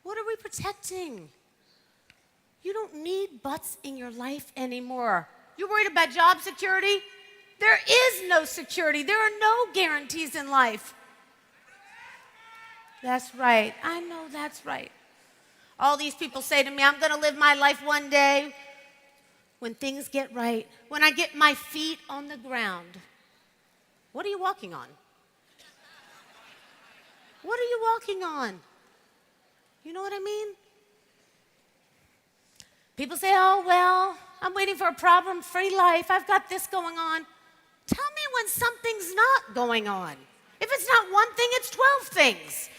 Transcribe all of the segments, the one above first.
What are we protecting? You don't need butts in your life anymore. You're worried about job security? There is no security. There are no guarantees in life. That's right. I know that's right. All these people say to me, I'm going to live my life one day when things get right, when I get my feet on the ground. What are you walking on? What are you walking on? You know what I mean? People say, oh, well, I'm waiting for a problem-free life. I've got this going on. Tell me when something's not going on. If it's not one thing, it's 12 things.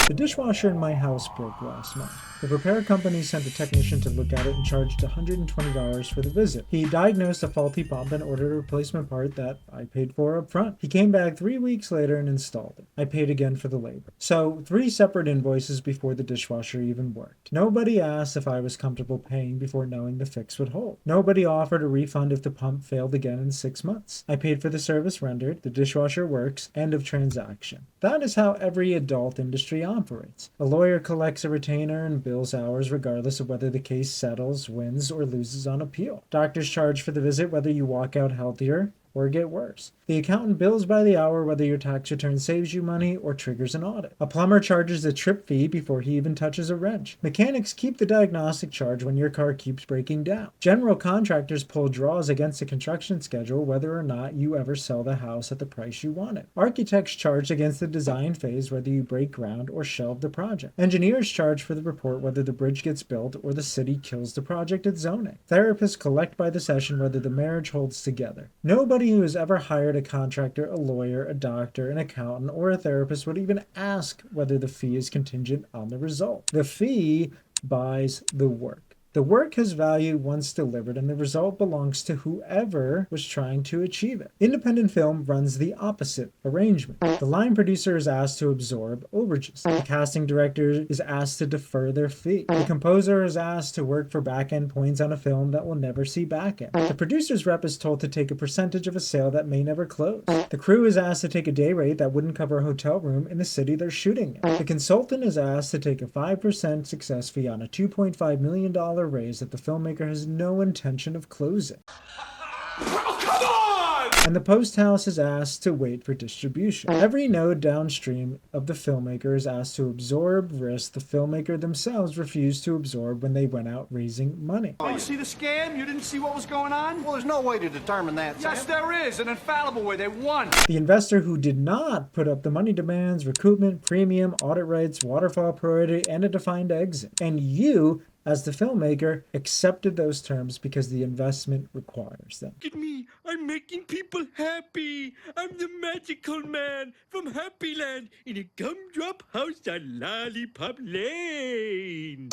The dishwasher in my house broke last month. The repair company sent a technician to look at it and charged $120 for the visit. He diagnosed a faulty pump and ordered a replacement part that I paid for up front. He came back 3 weeks later and installed it. I paid again for the labor. So 3 separate invoices before the dishwasher even worked. Nobody asked if I was comfortable paying before knowing the fix would hold. Nobody offered a refund if the pump failed again in 6 months. I paid for the service rendered, the dishwasher works, end of transaction. That is how every adult industry operates. A lawyer collects a retainer and bills hours regardless of whether the case settles, wins, or loses on appeal. Doctors charge for the visit whether you walk out healthier or get worse. The accountant bills by the hour whether your tax return saves you money or triggers an audit. A plumber charges a trip fee before he even touches a wrench. Mechanics keep the diagnostic charge when your car keeps breaking down. General contractors pull draws against the construction schedule whether or not you ever sell the house at the price you want it. Architects charge against the design phase whether you break ground or shelve the project. Engineers charge for the report whether the bridge gets built or the city kills the project at zoning. Therapists collect by the session whether the marriage holds together. Nobody who has ever hired a contractor, a lawyer, a doctor, an accountant, or a therapist would even ask whether the fee is contingent on the result. The fee buys the work. The work has value once delivered, and the result belongs to whoever was trying to achieve it. Independent film runs the opposite arrangement. The line producer is asked to absorb overages. The casting director is asked to defer their fee. The composer is asked to work for back-end points on a film that will never see back-end. The producer's rep is told to take a percentage of a sale that may never close. The crew is asked to take a day rate that wouldn't cover a hotel room in the city they're shooting in. The consultant is asked to take a 5% success fee on a $2.5 million raise that the filmmaker has no intention of closing. Oh, come on! And the post house is asked to wait for distribution. Every node downstream of the filmmaker is asked to absorb risks the filmmaker themselves refused to absorb when they went out raising money. Oh, you see the scam? You didn't see what was going on? Well, there's no way to determine that, Sam. Yes, there is. An infallible way. They won. The investor who did not put up the money demands, recoupment, premium, audit rights, waterfall priority, and a defined exit. And you, as the filmmaker, accepted those terms because the investment requires them. Look at me. I'm making people happy. I'm the magical man from Happy Land in a gumdrop house on Lollipop Lane.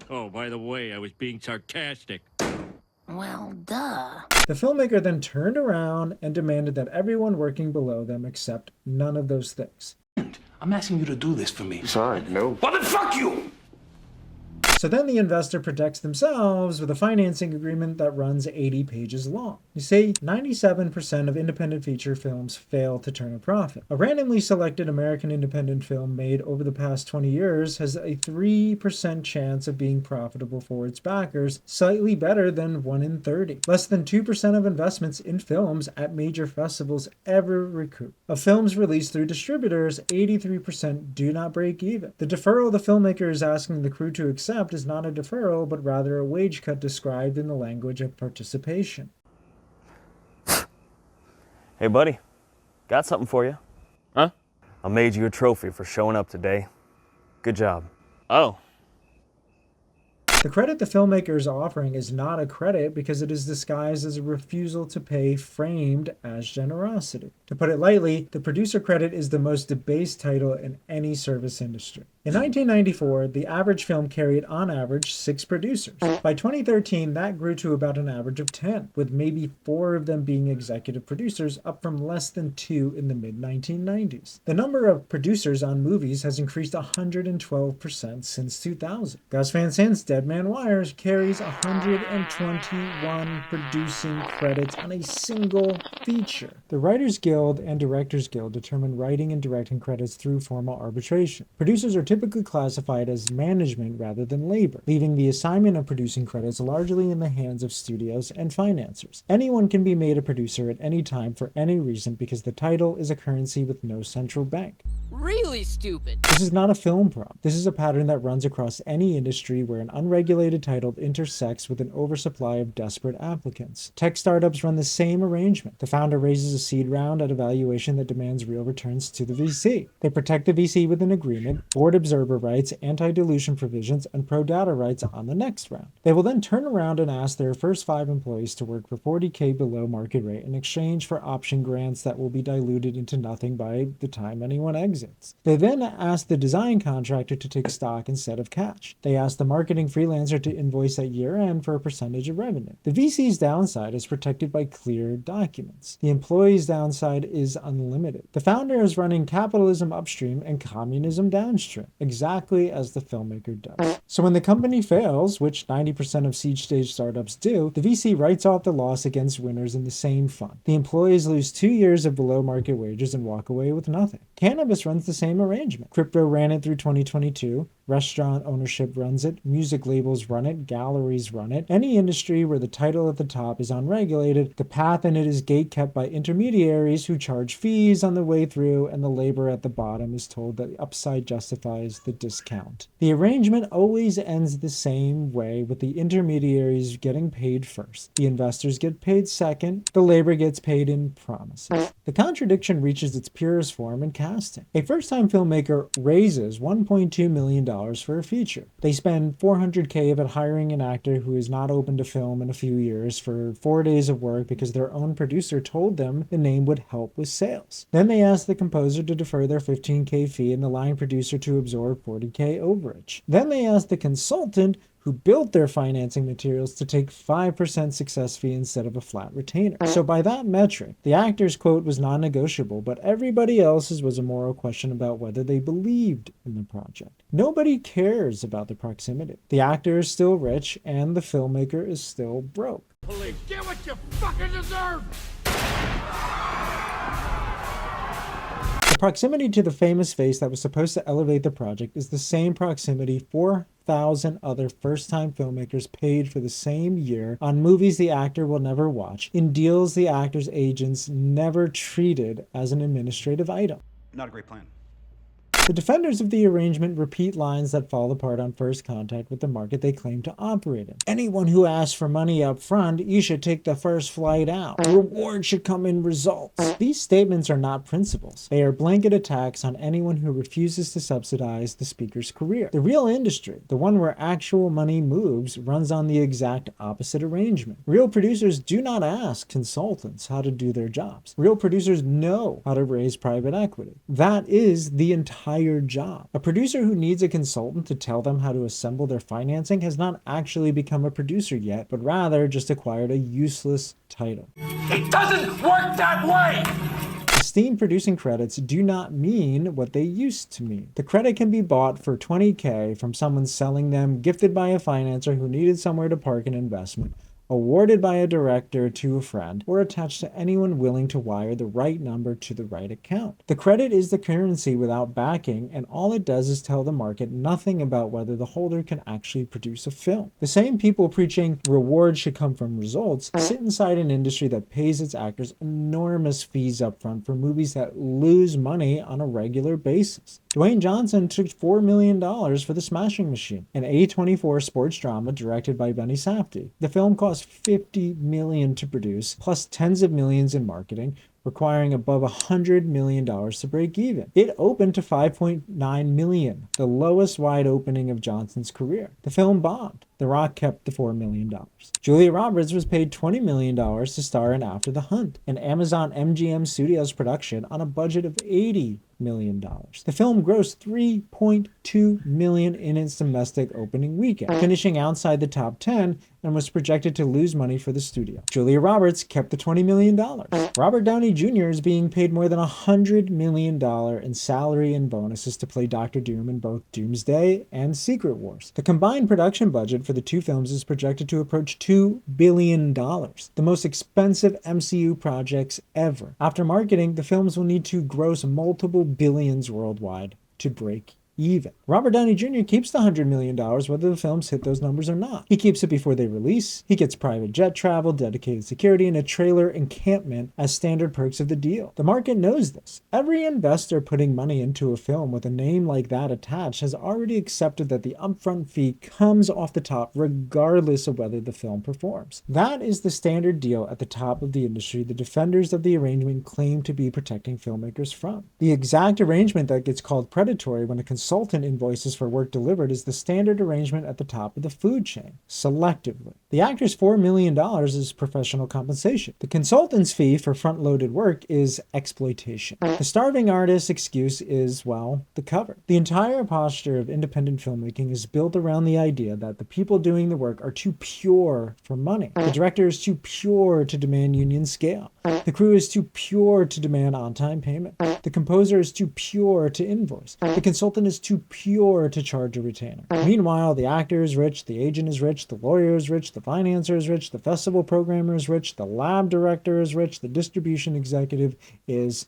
Oh, by the way, I was being sarcastic. Well, duh. The filmmaker then turned around and demanded that everyone working below them accept none of those things. I'm asking you to do this for me. Sorry, no. Well, then fuck you! So then the investor protects themselves with a financing agreement that runs 80 pages long. You see, 97% of independent feature films fail to turn a profit. A randomly selected American independent film made over the past 20 years has a 3% chance of being profitable for its backers, slightly better than 1 in 30. Less than 2% of investments in films at major festivals ever recoup. Of films released through distributors, 83% do not break even. The deferral the filmmaker is asking the crew to accept is not a deferral, but rather a wage cut described in the language of participation. Hey, buddy. Got something for you. Huh? I made you a trophy for showing up today. Good job. Oh. The credit the filmmaker is offering is not a credit because it is disguised as a refusal to pay framed as generosity. To put it lightly, the producer credit is the most debased title in any service industry. In 1994, the average film carried on average 6 producers. By 2013, that grew to about an average of 10, with maybe 4 of them being executive producers, up from less than 2 in the mid-1990s. The number of producers on movies has increased 112% since 2000. Gus Van Sant's Dead Man Wires carries 121 producing credits on a single feature. The Writers Guild and Directors Guild determine writing and directing credits through formal arbitration. Producers are typically classified as management rather than labor, leaving the assignment of producing credits largely in the hands of studios and financiers. Anyone can be made a producer at any time for any reason because the title is a currency with no central bank. Really stupid. This is not a film prop. This is a pattern that runs across any industry where an unregulated title intersects with an oversupply of desperate applicants. Tech startups run the same arrangement. The founder raises a seed round at a valuation that demands real returns to the VC. They protect the VC with an agreement, board observer rights, anti-dilution provisions, and pro-data rights on the next round. They will then turn around and ask their first 5 employees to work for $40K below market rate in exchange for option grants that will be diluted into nothing by the time anyone exits. They then ask the design contractor to take stock instead of cash. They ask the marketing freelancer to invoice at year-end for a percentage of revenue. The VC's downside is protected by clear documents. The employee's downside is unlimited. The founder is running capitalism upstream and communism downstream, exactly as the filmmaker does. So when the company fails, which 90% of seed stage startups do, the VC writes off the loss against winners in the same fund. The employees lose 2 years of below market wages and walk away with nothing. Cannabis runs the same arrangement. Crypto ran it through 2022. Restaurant ownership runs it, music labels run it, galleries run it. Any industry where the title at the top is unregulated, the path in it is gatekept by intermediaries who charge fees on the way through, and the labor at the bottom is told that the upside justifies the discount. The arrangement always ends the same way, with the intermediaries getting paid first. The investors get paid second, the labor gets paid in promises. The contradiction reaches its purest form in casting. A first-time filmmaker raises $1.2 million for a feature. They spend $400K of it hiring an actor who is not open to film in a few years for 4 days of work because their own producer told them the name would help with sales. Then they ask the composer to defer their $15K fee and the line producer to absorb $40K overage. Then they ask the consultant who built their financing materials to take 5% success fee instead of a flat retainer. So by that metric, the actor's quote was non-negotiable, but everybody else's was a moral question about whether they believed in the project. Nobody cares about the proximity. The actor is still rich, and the filmmaker is still broke. Police, get what you fucking deserve! The proximity to the famous face that was supposed to elevate the project is the same proximity 4,000 other first-time filmmakers paid for the same year on movies the actor will never watch, in deals the actor's agents never treated as an administrative item. Not a great plan. The defenders of the arrangement repeat lines that fall apart on first contact with the market they claim to operate in. Anyone who asks for money up front, you should take the first flight out. Reward should come in results. These statements are not principles. They are blanket attacks on anyone who refuses to subsidize the speaker's career. The real industry, the one where actual money moves, runs on the exact opposite arrangement. Real producers do not ask consultants how to do their jobs. Real producers know how to raise private equity. That is the entire job. A producer who needs a consultant to tell them how to assemble their financing has not actually become a producer yet, but rather just acquired a useless title. It doesn't work that way! Esteemed producing credits do not mean what they used to mean. The credit can be bought for $20K from someone selling them, gifted by a financer who needed somewhere to park an investment, awarded by a director to a friend, or attached to anyone willing to wire the right number to the right account. The credit is the currency without backing, and all it does is tell the market nothing about whether the holder can actually produce a film. The same people preaching rewards should come from results sit inside an industry that pays its actors enormous fees up front for movies that lose money on a regular basis. Dwayne Johnson took $4 million for The Smashing Machine, an A24 sports drama directed by Benny Safdie. The film cost $50 million to produce, plus tens of millions in marketing, requiring above $100 million to break even. It opened to $5.9 million, the lowest wide opening of Johnson's career. The film bombed. The Rock kept the $4 million. Julia Roberts was paid $20 million to star in After the Hunt, an Amazon MGM Studios production on a budget of $80 million. The film grossed $3.2 million in its domestic opening weekend, finishing outside the top 10 and was projected to lose money for the studio. Julia Roberts kept the $20 million. Robert Downey Jr. is being paid more than $100 million in salary and bonuses to play Doctor Doom in both Doomsday and Secret Wars. The combined production budget for the two films is projected to approach $2 billion, the most expensive MCU projects ever. After marketing, the films will need to gross multiple billions worldwide to break even. Robert Downey Jr. keeps the $100 million whether the films hit those numbers or not. He keeps it before they release. He gets private jet travel, dedicated security, and a trailer encampment as standard perks of the deal. The market knows this. Every investor putting money into a film with a name like that attached has already accepted that the upfront fee comes off the top regardless of whether the film performs. That is the standard deal at the top of the industry the defenders of the arrangement claim to be protecting filmmakers from. The exact arrangement that gets called predatory when a consultant invoices for work delivered is the standard arrangement at the top of the food chain, selectively. The actor's $4 million is professional compensation. The consultant's fee for front-loaded work is exploitation. The starving artist's excuse is, well, the cover. The entire posture of independent filmmaking is built around the idea that the people doing the work are too pure for money. The director is too pure to demand union scale. The crew is too pure to demand on-time payment. The composer is too pure to invoice. The consultant is too pure to charge a retainer. Meanwhile, the actor is rich, the agent is rich, the lawyer is rich, the financer is rich, the festival programmer is rich, the lab director is rich, the distribution executive is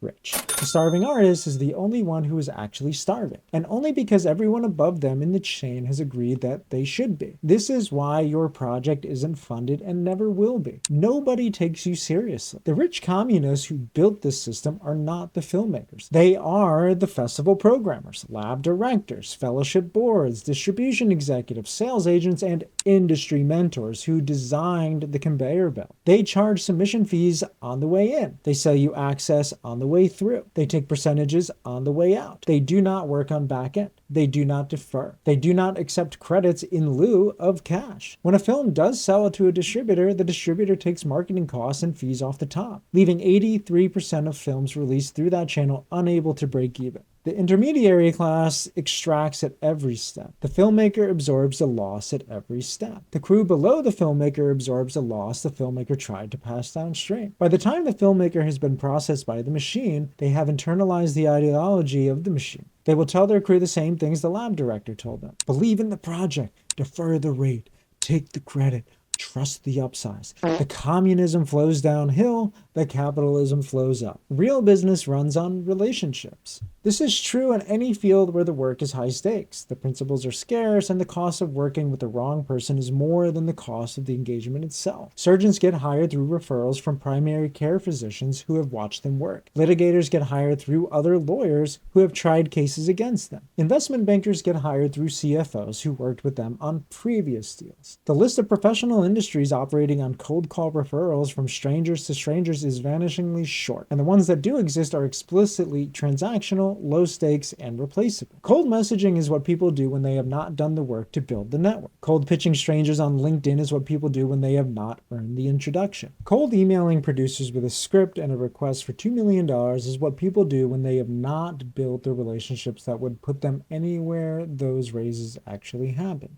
rich. The starving artist is the only one who is actually starving, and only because everyone above them in the chain has agreed that they should be. This is why your project isn't funded and never will be. Nobody takes you seriously. The rich communists who built this system are not the filmmakers. They are the festival programmers, lab directors, fellowship boards, distribution executives, sales agents, and industry mentors who designed the conveyor belt. They charge submission fees on the way in. They sell you access on the way through. They take percentages on the way out. They do not work on back end. They do not defer. They do not accept credits in lieu of cash. When a film does sell to a distributor, the distributor takes marketing costs and fees off the top, leaving 83% of films released through that channel unable to break even. The intermediary class extracts at every step. The filmmaker absorbs the loss at every step. The crew below the filmmaker absorbs the loss the filmmaker tried to pass downstream. By the time the filmmaker has been processed by the machine, they have internalized the ideology of the machine. They will tell their crew the same things the lab director told them. Believe in the project, defer the rate, take the credit, trust the upsize. The communism flows downhill, the capitalism flows up. Real business runs on relationships. This is true in any field where the work is high stakes. The principles are scarce, and the cost of working with the wrong person is more than the cost of the engagement itself. Surgeons get hired through referrals from primary care physicians who have watched them work. Litigators get hired through other lawyers who have tried cases against them. Investment bankers get hired through CFOs who worked with them on previous deals. The list of professional industries operating on cold call referrals from strangers to strangers is vanishingly short, and the ones that do exist are explicitly transactional, low stakes, and replaceable. Cold messaging is what people do when they have not done the work to build the network. Cold pitching strangers on LinkedIn is what people do when they have not earned the introduction. Cold emailing producers with a script and a request for $2 million is what people do when they have not built the relationships that would put them anywhere those raises actually happen.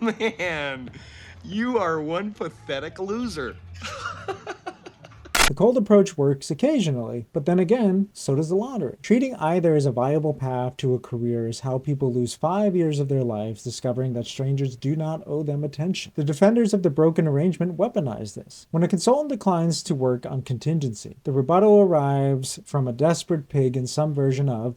Man, you are one pathetic loser. The cold approach works occasionally, but then again, so does the lottery. Treating either as a viable path to a career is how people lose 5 years of their lives discovering that strangers do not owe them attention. The defenders of the broken arrangement weaponize this. When a consultant declines to work on contingency, the rebuttal arrives from a desperate pig in some version of,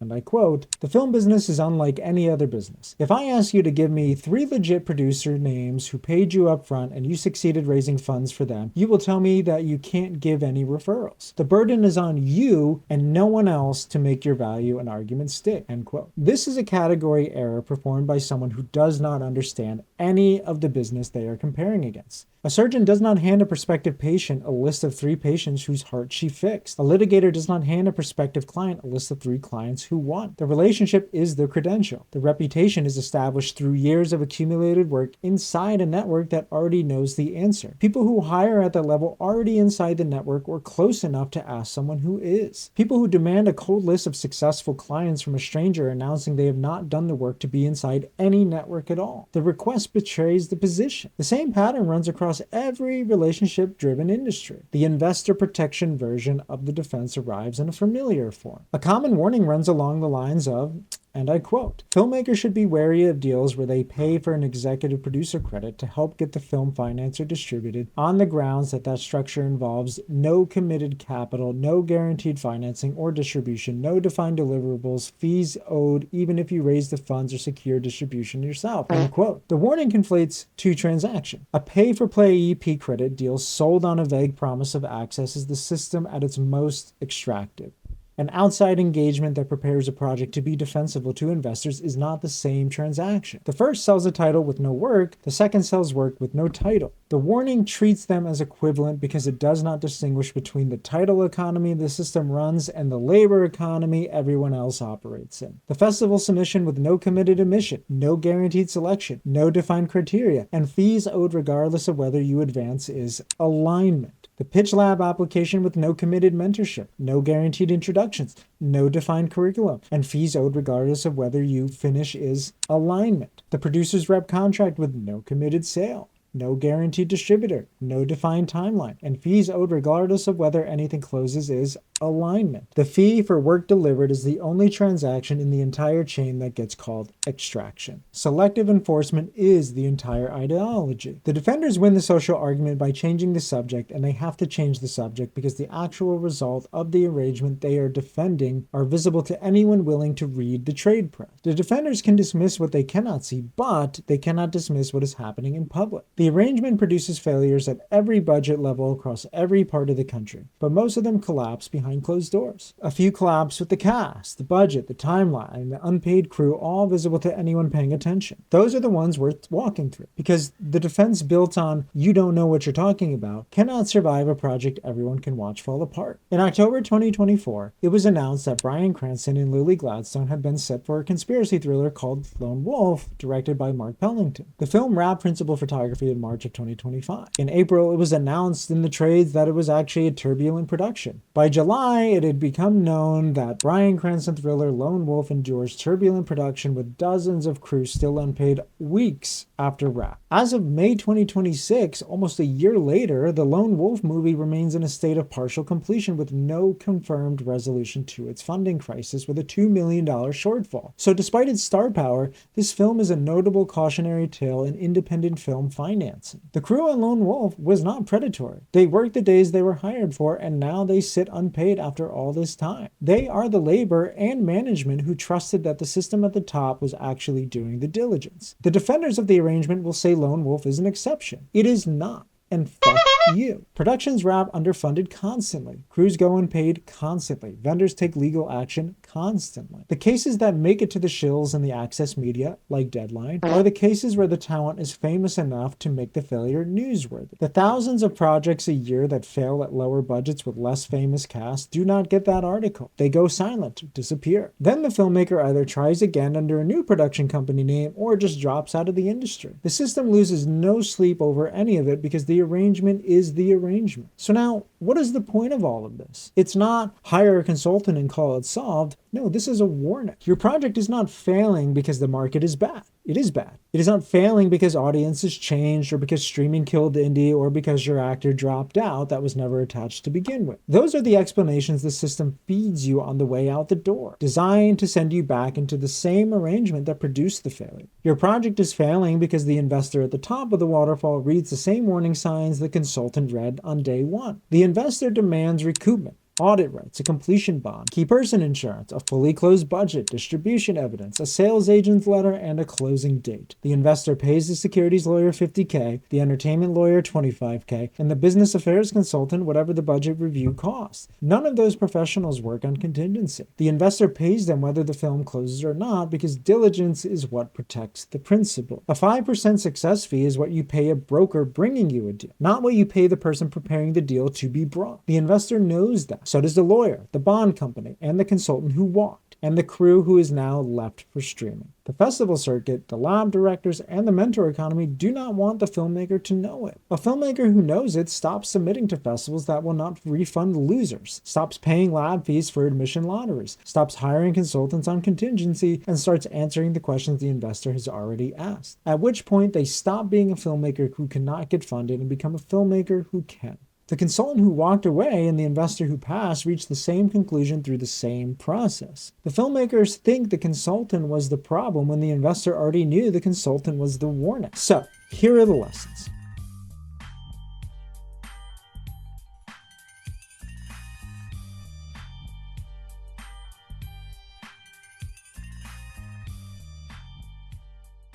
and I quote, "The film business is unlike any other business. If I ask you to give me 3 legit producer names who paid you up front and you succeeded raising funds for them, you will tell me that you can't give any referrals. The burden is on you and no one else to make your value and argument stick," end quote. This is a category error performed by someone who does not understand any of the business they are comparing against. A surgeon does not hand a prospective patient a list of 3 patients whose heart she fixed. A litigator does not hand a prospective client a list of 3 clients who won. The relationship is the credential. The reputation is established through years of accumulated work inside a network that already knows the answer. People who hire at that level already inside the network or close enough to ask someone who is. People who demand a cold list of successful clients from a stranger announcing they have not done the work to be inside any network at all. The request betrays the position. The same pattern runs across every relationship-driven industry. The investor protection version of the defense arrives in a familiar form. A common warning runs along the lines of, and I quote, "Filmmakers should be wary of deals where they pay for an executive producer credit to help get the film financed or distributed on the grounds that that structure involves no committed capital, no guaranteed financing or distribution, no defined deliverables, fees owed even if you raise the funds or secure distribution yourself." End quote. The warning conflates two transactions. A pay-for-play EP credit deal sold on a vague promise of access is the system at its most extractive. An outside engagement that prepares a project to be defensible to investors is not the same transaction. The first sells a title with no work, the second sells work with no title. The warning treats them as equivalent because it does not distinguish between the title economy the system runs and the labor economy everyone else operates in. The festival submission with no committed emission, no guaranteed selection, no defined criteria, and fees owed regardless of whether you advance is alignment. The Pitch Lab application with no committed mentorship, no guaranteed introductions, no defined curriculum, and fees owed regardless of whether you finish is alignment. The producer's rep contract with no committed sale, no guaranteed distributor, no defined timeline, and fees owed regardless of whether anything closes is alignment. The fee for work delivered is the only transaction in the entire chain that gets called extraction. Selective enforcement is the entire ideology. The defenders win the social argument by changing the subject, and they have to change the subject because the actual result of the arrangement they are defending are visible to anyone willing to read the trade press. The defenders can dismiss what they cannot see, but they cannot dismiss what is happening in public. The arrangement produces failures at every budget level across every part of the country, but most of them collapse behind closed doors. A few collapse with the cast, the budget, the timeline, and the unpaid crew, all visible to anyone paying attention. Those are the ones worth walking through, because the defense built on "you don't know what you're talking about" cannot survive a project everyone can watch fall apart. In October 2024, it was announced that Bryan Cranston and Lily Gladstone had been set for a conspiracy thriller called Lone Wolf, directed by Mark Pellington. The film wrapped principal photography in March of 2025. In April, it was announced in the trades that it was actually a turbulent production. By July, it had become known that Bryan Cranston thriller Lone Wolf endures turbulent production with dozens of crews still unpaid weeks after wrap. As of May 2026, almost a year later, the Lone Wolf movie remains in a state of partial completion with no confirmed resolution to its funding crisis, with a $2 million shortfall. So despite its star power, this film is a notable cautionary tale in independent film financing. The crew on Lone Wolf was not predatory. They worked the days they were hired for, and now they sit unpaid after all this time. They are the labor and management who trusted that the system at the top was actually doing the diligence. The defenders of the arrangement will say Lone Wolf is an exception. It is not. And fuck you. Productions wrap underfunded constantly. Crews go unpaid constantly. Vendors take legal action constantly. The cases that make it to the shills in the access media, like Deadline, are the cases where the talent is famous enough to make the failure newsworthy. The thousands of projects a year that fail at lower budgets with less famous casts do not get that article. They go silent, disappear. Then the filmmaker either tries again under a new production company name or just drops out of the industry. The system loses no sleep over any of it because the arrangement is the arrangement. So now, what is the point of all of this? It's not hire a consultant and call it solved. No, this is a warning. Your project is not failing because the market is bad. It is bad. It is not failing because audiences changed or because streaming killed indie or because your actor dropped out that was never attached to begin with. Those are the explanations the system feeds you on the way out the door, designed to send you back into the same arrangement that produced the failure. Your project is failing because the investor at the top of the waterfall reads the same warning signs the consultant read on day one. The investor demands recoupment, audit rights, a completion bond, key person insurance, a fully closed budget, distribution evidence, a sales agent's letter, and a closing date. The investor pays the securities lawyer $50K, the entertainment lawyer $25K, and the business affairs consultant whatever the budget review costs. None of those professionals work on contingency. The investor pays them whether the film closes or not because diligence is what protects the principal. A 5% success fee is what you pay a broker bringing you a deal, not what you pay the person preparing the deal to be brought. The investor knows that. So does the lawyer, the bond company, and the consultant who walked. left, and the crew who is now left for streaming. The festival circuit, the lab directors, and the mentor economy do not want the filmmaker to know it. A filmmaker who knows it stops submitting to festivals that will not refund losers, stops paying lab fees for admission lotteries, stops hiring consultants on contingency, and starts answering the questions the investor has already asked. At which point they stop being a filmmaker who cannot get funded and become a filmmaker who can. The consultant who walked away and the investor who passed reached the same conclusion through the same process. The filmmakers think the consultant was the problem when the investor already knew the consultant was the warning. So, here are the lessons.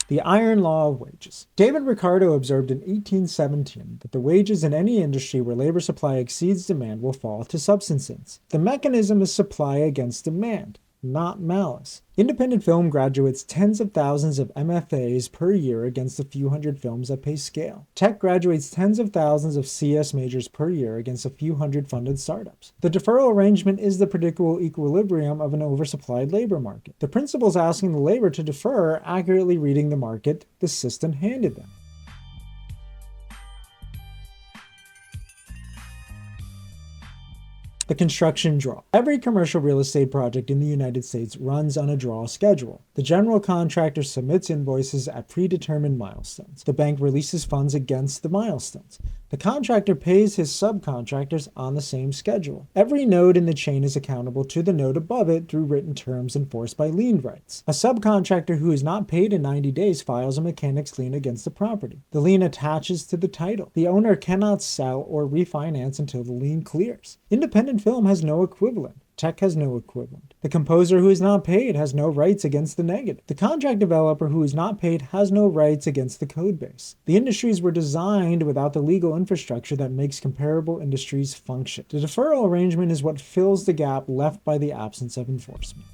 The iron law of wages. David Ricardo observed in 1817 that the wages in any industry where labor supply exceeds demand will fall to subsistence. The mechanism is supply against demand, not malice. Independent film graduates tens of thousands of MFAs per year against a few hundred films that pay scale. Tech graduates tens of thousands of CS majors per year against a few hundred funded startups. The deferral arrangement is the predictable equilibrium of an oversupplied labor market. The principals asking the labor to defer are accurately reading the market the system handed them. The construction draw. Every commercial real estate project in the United States runs on a draw schedule. The general contractor submits invoices at predetermined milestones. The bank releases funds against the milestones. The contractor pays his subcontractors on the same schedule. Every node in the chain is accountable to the node above it through written terms enforced by lien rights. A subcontractor who is not paid in 90 days files a mechanic's lien against the property. The lien attaches to the title. The owner cannot sell or refinance until the lien clears. Independent film has no equivalent. Tech has no equivalent. The composer who is not paid has no rights against the negative. The contract developer who is not paid has no rights against the code base. The industries were designed without the legal infrastructure that makes comparable industries function. The deferral arrangement is what fills the gap left by the absence of enforcement.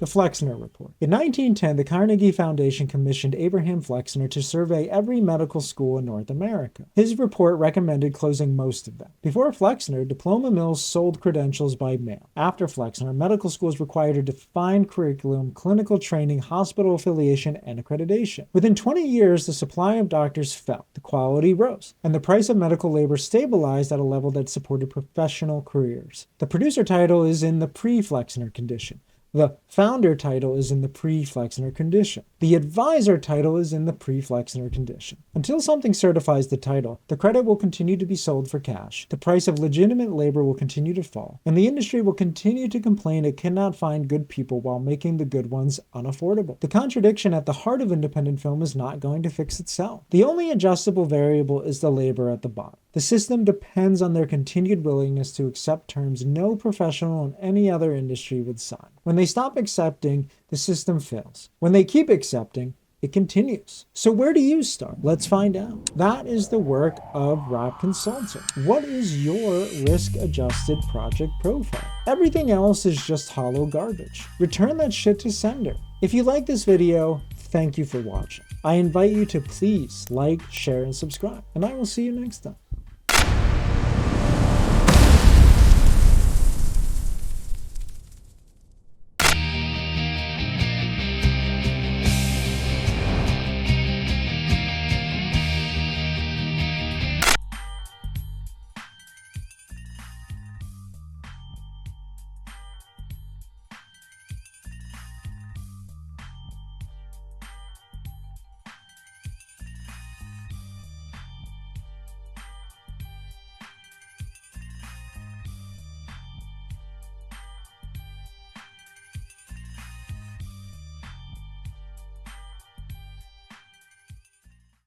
The Flexner Report. In 1910, the Carnegie Foundation commissioned Abraham Flexner to survey every medical school in North America. His report recommended closing most of them. Before Flexner, diploma mills sold credentials by mail. After Flexner, medical schools required a defined curriculum, clinical training, hospital affiliation, and accreditation. Within 20 years, the supply of doctors fell, the quality rose, and the price of medical labor stabilized at a level that supported professional careers. The producer title is in the pre-Flexner condition. The founder title is in the pre-Flexner condition. The advisor title is in the pre-Flexner condition. Until something certifies the title, the credit will continue to be sold for cash. The price of legitimate labor will continue to fall, and the industry will continue to complain it cannot find good people while making the good ones unaffordable. The contradiction at the heart of independent film is not going to fix itself. The only adjustable variable is the labor at the bottom. The system depends on their continued willingness to accept terms no professional in any other industry would sign. When they stop accepting, the system fails. When they keep accepting, it continues. So where do you start? Let's find out. That is the work of Wrap Consulting. What is your risk-adjusted project profile? Everything else is just hollow garbage. Return that shit to sender. If you like this video, thank you for watching. I invite you to please like, share, and subscribe, and I will see you next time.